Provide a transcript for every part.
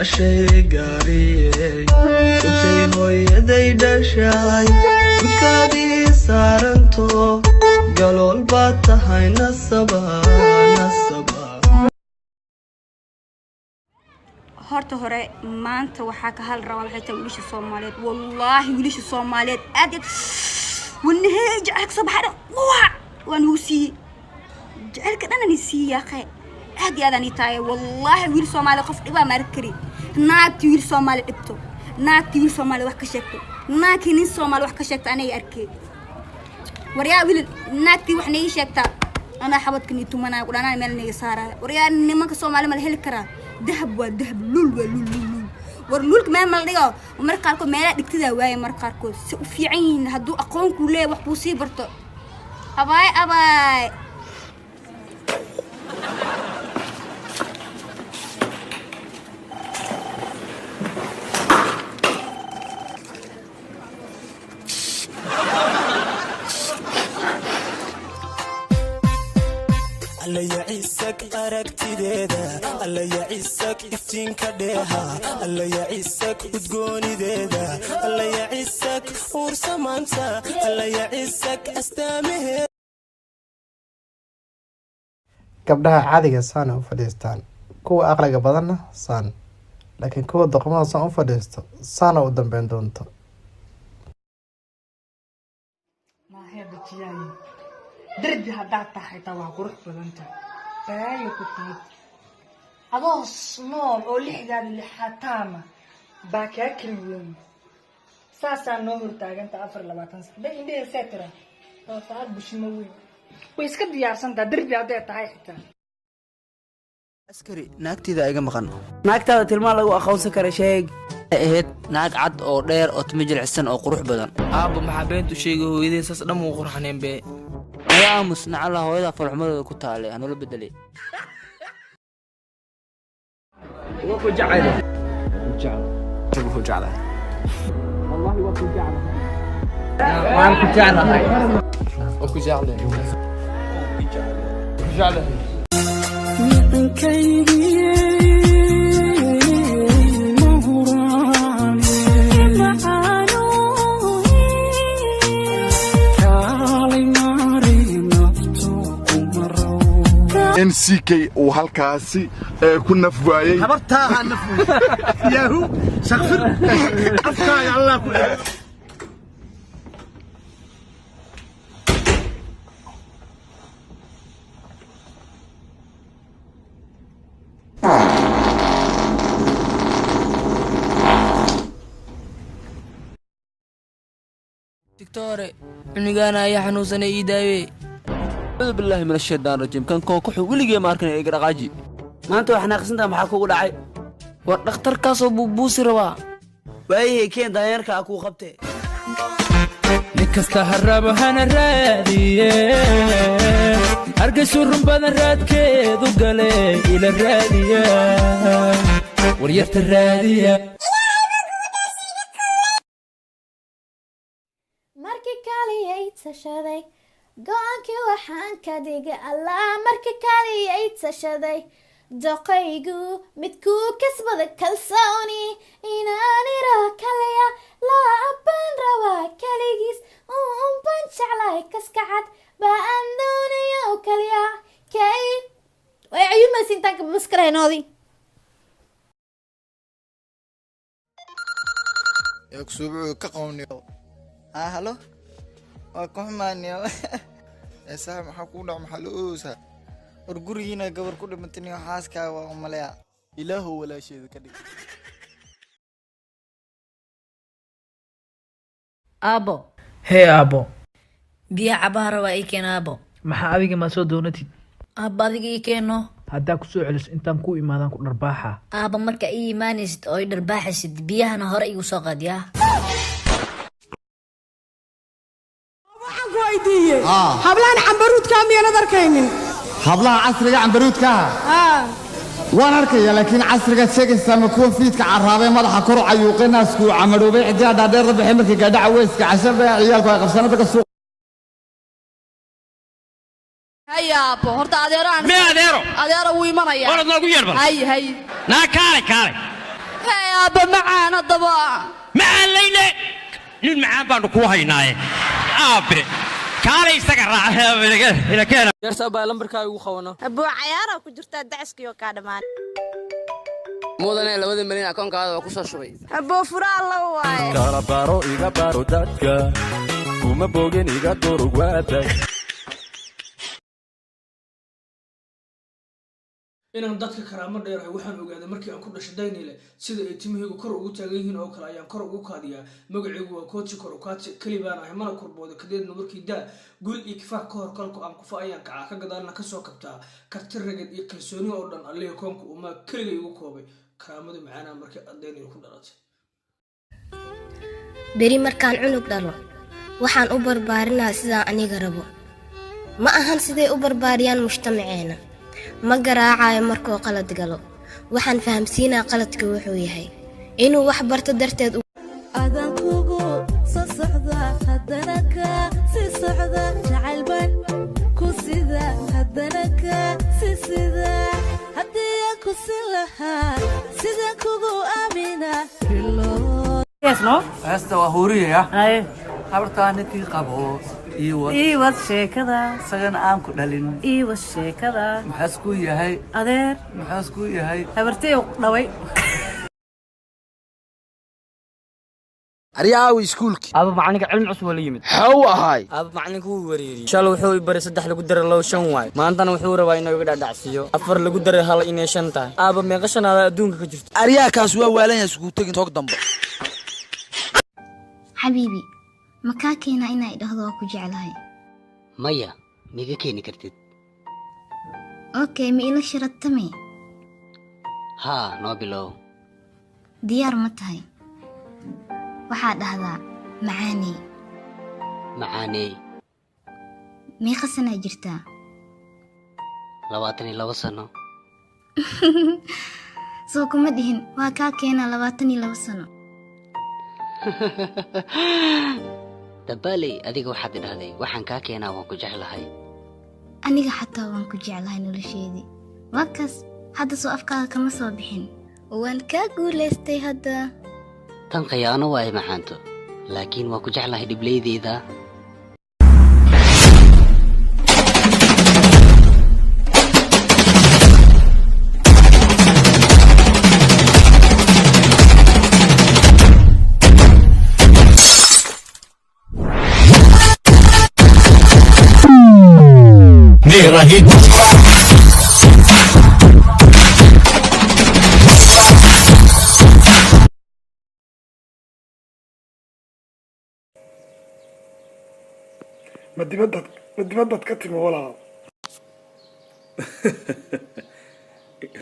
shay gaariyey utay hooyaday dhashay midkaadii saaranto galool baad tahay nasaba horta hore maanta waxaa ka hal rabaa waxay tahay wiilasha Soomaaliyeed wallahi wiilasha Soomaaliyeed aad ونهي جعلك صباح ونوسي جعلك أنا نسي يا أخي هذه هذا نتايا والله ويل سومالي قف إبا مركري ناك ويل سومالي إبتو ناك ويل سومالي وحكا شكتو ناك نين سومالي وحكا شكت أنا يأركي وريا ويل ناك وحنا يشكتا أنا حبتك نيتو منا يقول أنا مالني يسارة وريا نمك سومالي مالهل كرا ذهب والذهب لول ورلولك ما ملقاه ومرقاركو ما دكتدا واي مرقاركو في عين هدو اقون كله وحبو سي برتو اباي الله يعيسك أركتيدا الله يعيسك إفتينك ديها الله يعيسك وتقوني ديدا الله يعيسك ورسمانتا الله يعيسك أستامه gabdhaha caadiga saan u fadhiistaan kuwa aqliga badanna saan laakiin kuwa doqomada saan u fadhiisto saana u dambeyn doonto درجة هداتا حيتا وقروح بلانتا بايو كتاب هذا صنول أو لحقا اللي حاتاما باكا كلمين ساسا نوهر تاقن تأفر لباتن ده إندي ساترا فاعد بشموين ويسكا ديارسان درجة هداتا حيتا askari naagtida iga maqan naagtada tilmaan lagu aqoonsan kara sheeg ahayd naag cad oo dheer oo timo jilicsan oo qurux badan aabba maxaa beentu sheegay hooyadii saas dhan uu qurxaneen be ayaa aamus nacala hooyada farxumadooda ku taalay aan ula bedelay وكو جعل تبغى جعله والله وكو جعل وكو جعل وكو جعل وكو جعل NCK oo halkaasi ku nafwaayay habartaa nafwaay yahu shaqfir afkaa Allah ku دكتور عنقانا يا حنوسنا إيداوي أعوذ بالله من الشيطان الرجيم كان كوكو ولقي ماركنا يقرا قاجي ما أنتوا إحنا قسنتها محاكو دعي ودكتور كاسو بوبوسي روا واي كين دايرك أكو خبتي نكستا هرابا هانا رادية أرقسو رمبانا راد كيدو قالي إلى الرادية وريت الرادية markii kaaliyay tashaday go'aankii waxaan ka dhigay allah markii kaaliyay tashaday doqaygu midkuu kasbada kalsooni inaan ira kaliya laaban rabaa kaligiis ban jeclahay kaskacad baan doonayo kaliya kay way ayuma sintaanka maskaraanoodi يكسبوا كقونيو هلو وكحمانيو اسا maxaa ku dhac maxaluusa urguriina gabar ku dhimatay xaaska waa umaleeya ilaahu walaasheeda ka dhig abo هي أبو biya cabaara waa ii keena abo maxaa adiga ma soo doonatid abo adiga ii keeno haddaa ku soo celis intaan ku imaadaan ku dharbaaxa abo marka ii imaanaysid oo ii dharbaaxaysid biyahana hore igu soo qaadiyaa hablaan cambaruudka miyaanad arkaynin hablaha casriga cambaruudka waan arkaya laakiin casriga sheegaysa ma kuwa fiidka caraabay madaxa kor cayuuqinaasku camaroobay cidii dhaadheer bixin markii gaadhaca weyska casaba ciyaalku ay qabsanada ka suuq haya abo horta adeero me adeero wuu imanaya orad noogu yeerbal hay naa kaale هيا بمعانا ضبا مع الليلة للمعان بانو هيناي ابي كالي سكر الى كان يرسا با لمبركا ugu qawano abo ciyaara ku jirta daciskiyo ka dhamaan mudane 2 milyan akoonkaada waa ku soo shubay abo furaa la waay kala baro iga baro dadka kuma bogen iga dorogwaada inaan dadka karaamo dheerahay waxaan ogaaday markii aan ku dhashay Daynile sida ay timahaygu kor ugu taagan yihiin oo kale ayaan kor ugu kaadiyaa magacaygu waa Coach Kor Kaati kalibaan ahay mana kurbooda kadeedna markii daa guul iyo kifaax ka hor kalku aan kufa ayaan ka gadaalna ka soo kabtaa karti ragad iyo kalsooni oo dhan alle koonku uma kaliya igu koobay karaamada macaana markii Daynile ku dhalatay beri markaan cunug dhalo waxaan u barbaarinaa sida aniga rabo ma ahan sidee u barbaariyaan mujtamaceena ma garaacayo markuu qalad galo waxaan fahamsiinaa qaladka wuxuu yahay inuu wax barto darteed adan kugu soo socda haddana ka sii socda jacaylban ku sida haddana ka sii sida haddii aan ku siin lahaa sida kugu aamina Yes, no? Hasta waa huriya. Ay, habartaan ninkii qabo. Iiwad sheekada sagan aan ku dhalin. Iiwad sheekada maxaas ku yahay adeer maxaas ku yahay habartay dhaway. Ariyaawi iskuulki aba macallinka cilmi cusub wala yimid xaw ahay aba macallinku uu wareeriyay shal wuxuu bari 3 lagu daray 5 waay maantana wuxuu rabaa inuu iga dhacsiyo 4 lagu daray hal inay 5 tahay aba meeqa shanaada adduunka ka jirto ariyaa kaas waa waalan yahay isku tagin toog dambe حبيبي ما كاكينا إنا إدهضوا كجعلهاي مايا ميغا كيني كرتد أوكي ميلا شرطمي ها نوبلو ديار متهي وحاد هذا معاني ميقا سنة جرتا لواتني لو سنة سوكو مدهن وكاكينا لواتني لو سنة dabaalay adiga waxaad idhahday waxaan ka keenaa waan ku jeclahay aniga xataa waan ku jeclahay nolosheedii wakas hadda soo afkaaga kama soo bixin waan ka guuleystay hadda tan khiyaano waay maxaanto laakiin waan ku jeclahay dhiblaydeeda رهيب ما dibadad ka timi walaal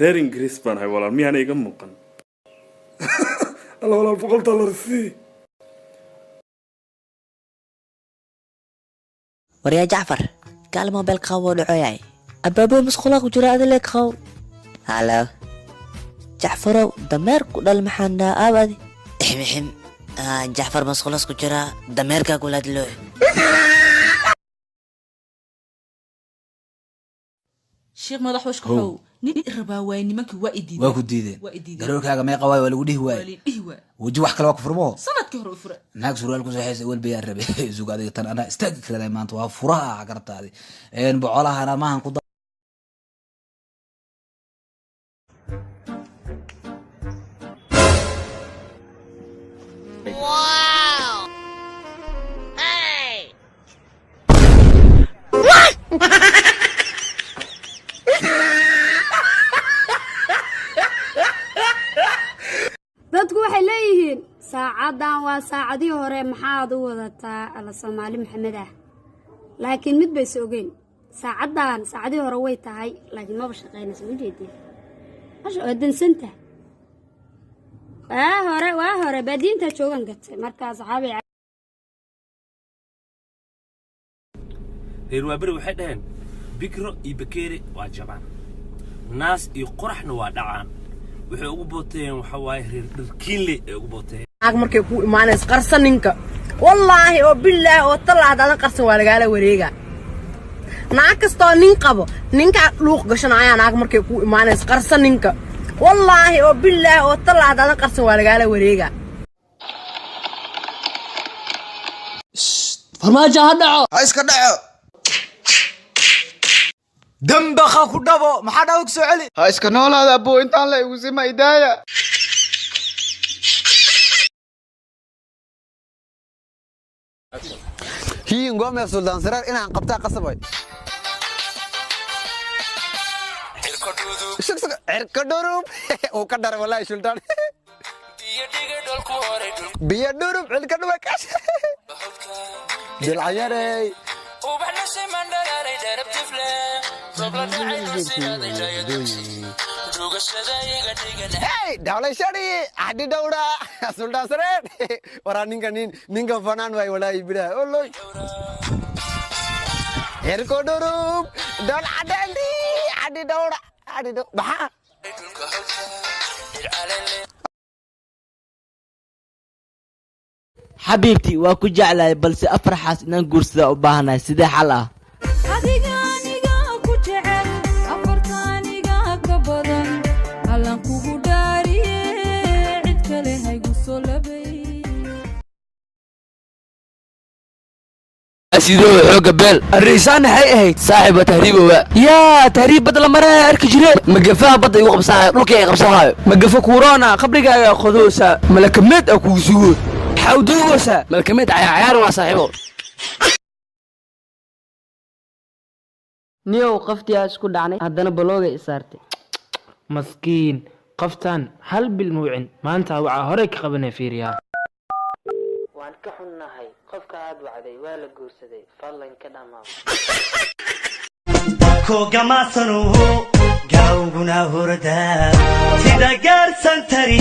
reer ingiriis baan ahay walaal miyaana iga muuqan alla walaal $100 sii waryaa jacfar قال موبايل قاو دعوياي أبابو مسخولا كجرا أدلي قاو هلا جعفرو دمير كدال محانا أبادي حم جعفر مسخولاس كجرا دمير كاكولا دلو شيخ مدح وش كحو نين الربا وين منك وايدي waa ku diideen garoorkaaga meeqa waay waa lagu dhihi waay waji wax kale waa ku furmo sanadkii hore u fure naag surwaal ku saxaysa wal bayaan rabe isugu adiga tan ana istaagi karaday maanta waa furaha gartaadi bocolahana maahan ku Wow! Hey! dadku waxay leeyihiin saacadan waa saacadii hore maxaad u wadataa ala Soomaali Maxamed ah laakiin mid bay soogeen saacadan saacadii hore way tahay laakiin ma shaqeynayso ma jeedin asha wadansanta waa hore baadiinta joogan gatay marka saxaabi reer waabari waxay dhaheen bikro iyo bakeeri waa jabaan naas iyo qoraxna waa dhacaan waxay ugu booteen waxa waaye reer dharkiinle ee ugu booteen naag markay ku imaanays qarsan ninka wallaahi oo billaahi oo talaad adan qarsan waa lagaala wareega naag kastoo nin qabo ninka luuq gashanaya naag markay ku imaanays qarsan ninka wallaahi oo bilaahi oo talla haddaadan qarsan waa lagaala wareega farmaajo ha dhaco ha iska dhaco dambaqa ku dhabo maxaa dhaawag soo celi ha iska noolaada abuu intaan la igu sima idaaya hii ngome sultan sarar inaan qabtaa qasabay cirka dhurub oo ka dhar wallahi sultan biyo dhurub cilka dhuba kaas dilcayarey hey dawlay shari adi dawda sultan sarar wara ninka fanaan way wallahi bila olloy cirka dhurub dal adandi adi dawda maxaa xabiibti waa ku jeclahay balse afar xaas inaan guursada u baahanahay sidee xal ah adiga aniga ku jecel afartaaniga ka badan allan kugu dhaariye cid kale haygu soo labay sidoo xooga beel الرئيسان هي saaxiib tahriibowa يا تهريب بدل مرة أركي جري magafaha badda igu qabsanaayo dhulka ay qabsanaayo مقفة كورونا قبل قاعد خذوسا ملكمت أكو زود حودوسا malkamid cayaar waa saaxiibo niyow qaftii aad isku dhacnay haddana balooga isaartay maskiin qaftan hal bil muucin maanta waxaa hore ka qabanay fiiriyaa waan ka xunnahay qofka aad wacday waa la guursaday fadlan ka dhamaa kogamasanu gaawguna hurda sida gaarsan tari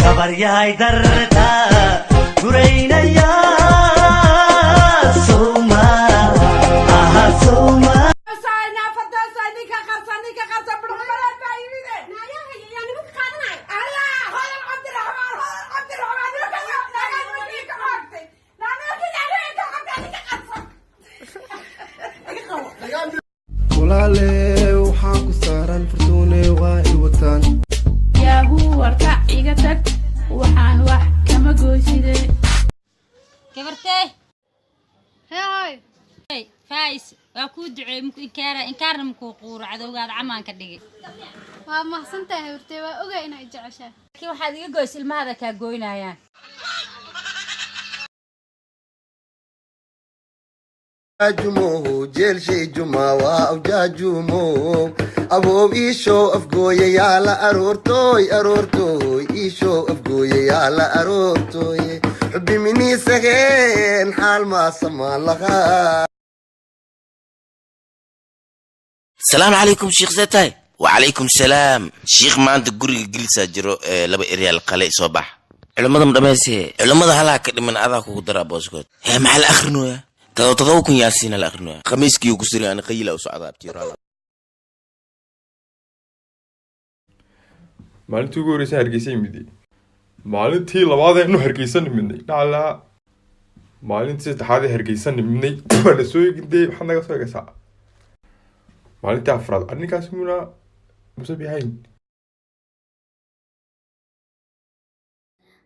gabar yahay darta guraynaya suma aha suma walaale waxaan ku saaran fartuune waa i wataan yaahu warka iga tag waxaan wax kama goyside gabartee hey faais waa kuu duceey muku inkaarna mukuu quuro cadowgaada camaanka dhigay waa mahadsantahay hortee waa ogaa inaa jeceshaa laakiin waxaad iga goys ilmahada kaa goynayaan jumuhu jeel shay juma waa awjaajumo aboob iishow afgooye yaa la aroortooy aroortooy iishow afgooye yaa la aroortooy xubbi miniisageen xaal maasamaan lahaa السلام عليكم شيخ زتاي وعليكم السلام شيخ ما انت قري جلسة جرو لبا إريال قلي صباح علماء مدمسي علماء هلاك من أذاك وقدر أبوسكوت هي مع الآخر نويا تضوكم ياسين الآخر نويا خميس كيو كسري أنا قيلة وسعادة بتيرالا maalintii ugu horreysay hargeysa imidi maalintii labaad aynu hargeysa nimidnay dhaclaa maalintii saddexaad ee hargeysa nimidnay waana soo eegintay waxaad naga soo eegaysaa maalintii afraad arrinkaasi muna musab yahayn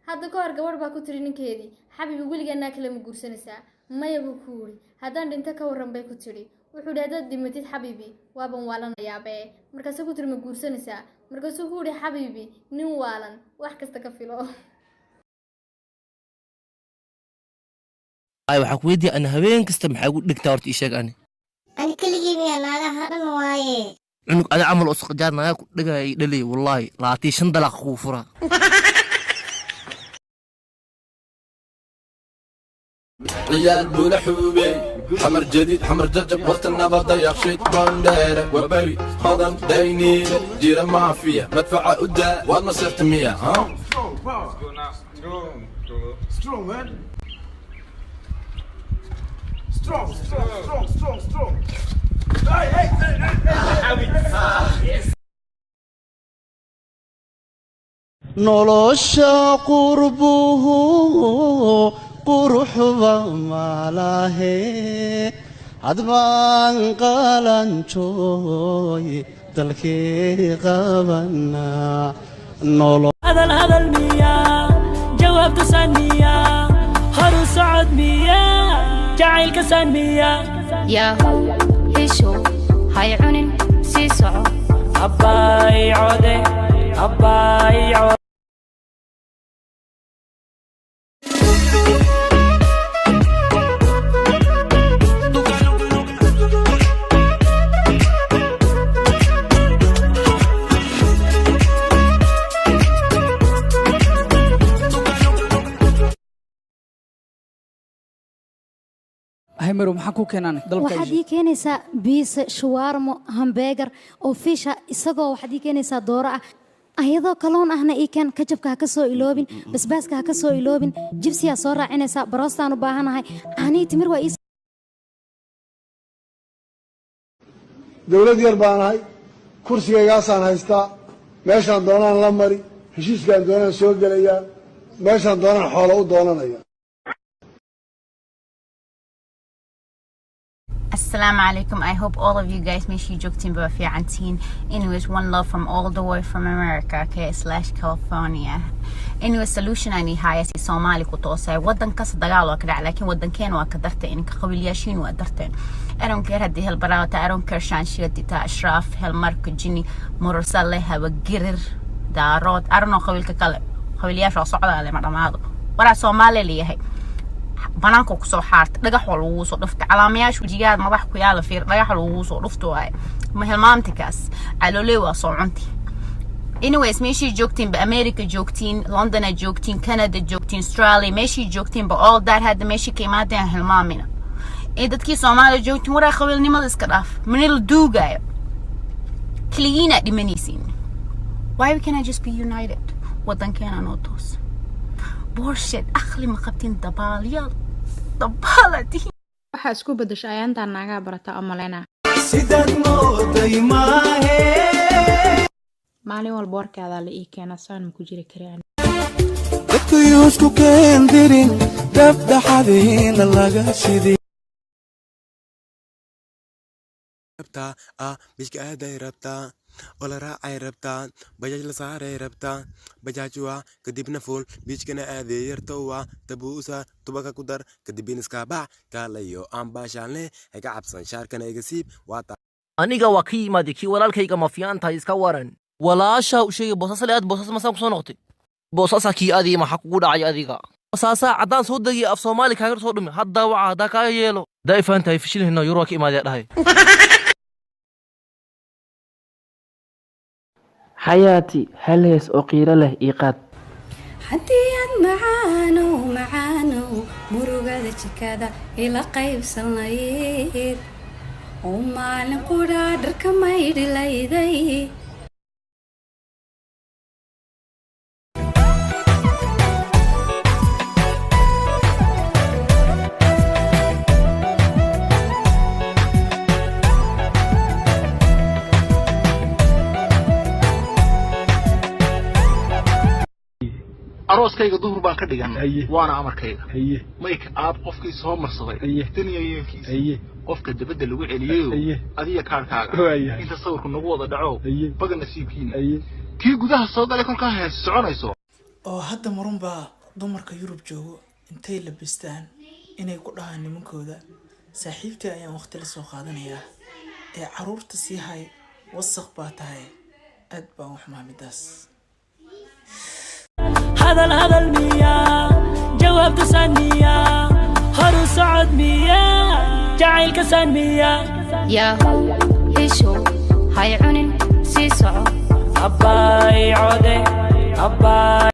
hadda ka hor gabadh baa ku tiri ninkeedii xabibi weligaanaa kale ma guursanaysaa maya buu ku yidhi haddaan dhinto ka warran bay ku tidhi wuxuu yidhi haddaad dhimatid xabibi waaban waalanayaabee markaasuu ku tiri ma guursanaysaa markaasuu ku yidhi xabibi nin waalan wax kasta ka filo waxaa ku weydiiya ana habeen kasta maxaa ugu dhigtaa horta ii sheeg ani ani keligii miyaa naagaha dhan waaye cunug ada camal oo saqajaar nagaa ku dhigaya ii dhalay wallaahi 25 dalaaq kuu fura عيال بولا حبوبي حمر جديد حمر ججب وقت النبض يخشيت باندير وبري هضم ديني جيرة مافيا مدفع قدام وانا صرت 100 ها Strong, man. Strong. Hey. nolosha qurbuhu quruxba malahe hadbaan qalanjooy dalkii qabanaa nolol هذا المياه جواب تسنيا هرو سعد مياه جعيل كسان مياه يا هشو هاي عنن سيسعو أباي عودي أباي عودي هيمرو maxaa ku keenan dalka waxaad ii keenaysaa biisa shawarmo hamburger oo fisha isagoo waxaad ii keenaysaa dooro ah ayadoo kaloon ahna ii keen kajabka ha ka soo iloobin basbaaska ha ka soo iloobin jibsiya soo raacinaysaa baroostaan u baahanahay ani timir waa ii dawlad yar baan ahay kursigaygaasaan haystaa meeshaan doonaan la mari heshiiskaan doonaan soo gelayaa meeshaan doonaan xoolo u doonanaya Assalamu alaikum. I hope all of you guys make sure you joke timber for your auntie. Anyways, one love from all the way from America, okay, / California. Anyway, solution I need high as Somali kutosa. Wadan kas dagaal waa kadhac laakiin wadankeena waa ka dartay in qabiilyaashiin waa darteen. I don't care hadii hal baraawta I don't care shan shidita ashraf hal mark jini mursal hawa girir daarood I don't know qabiilka kale qabiilyaasha socdaale ma dhamaado wara Soomaali leeyahay banaanka ku soo xaarta dhagax wal uu soo dhufta calaamayaashu jigaad madax ku yaala fiir dhagax wal uu soo dhufto ay ma hilmaamtikaas calooley waa soo cunti anyways meeshii joogtiin ba America joogtiin London joogtiin Canada joogtiin Australia meeshii joogtiin ba all that had meeshii ka imaadeen hilmaamina dadkii Soomaaliya joogtiin waraa qabiilnimada iska dhaaf manil duugayo kaliina dhimanaysiin why can't I just be united wadankeena noo toos bullshit akhli ma qabtin dabaaliyaal dabaalati waxa isku bedeshay ayaanta naaga barata amalena sidad mooday maahe maalin walba warkaada la ii keena saan ku jiri karaan dadku isku keendirin dabdaxadiina laga shidi rabtaa bishka aaday rabtaa wala raacay rabtaa bajaaj la saaray rabtaa bajaajwa kadibna fuul bishkana aaday yartowa tabuusa tubaka ku dar kadibin iska baac kaalayo aan baashaanle ay ka cabsan shaarkana iga siib waata aniga waa ka yimaade kii walaalkayga ma fiicantahay iska waran walaasha u sheegay boosasle aad boosas masaan ku soo noqotay boosasa kii adii maxaa kugu dhacay adiga boosasa caddaan soo degay af Soomaali kaaga soo dhumi hadda waxa hadda ka yeelo daa'ifantahay fishilhina yuro ka imaadee dhahay حياتي هل هيس أقير له إيقاد حديد معانو مروقة جكادة إلى قيب سنايد ومالن قرادر كما يدي ليدي arooskayga duhur baan ka dhiganay waana amarkayga mayk aad qofkii soo marsaday taniyeelkiisa qofka dabada lagu celiyo adiga kaarkaaga inta sawirku nagu wada dhaco baga nasiibkiina kii gudaha soo galay kolkaa hees soconayso oo hadda marunba dumarka Yurub joogo intay labistaan inay ku dhahaan nimankooda saaxiibtii ayaan waqti la soo qaadanayaa ee caruurta si hay wasaq baa tahay aad baan wax maamidaas هذا المياه جواب تسنيا هرو سعد مياه جعيل كسان مياه يا هشو هاي عنن سيسعو أباي عودي أباي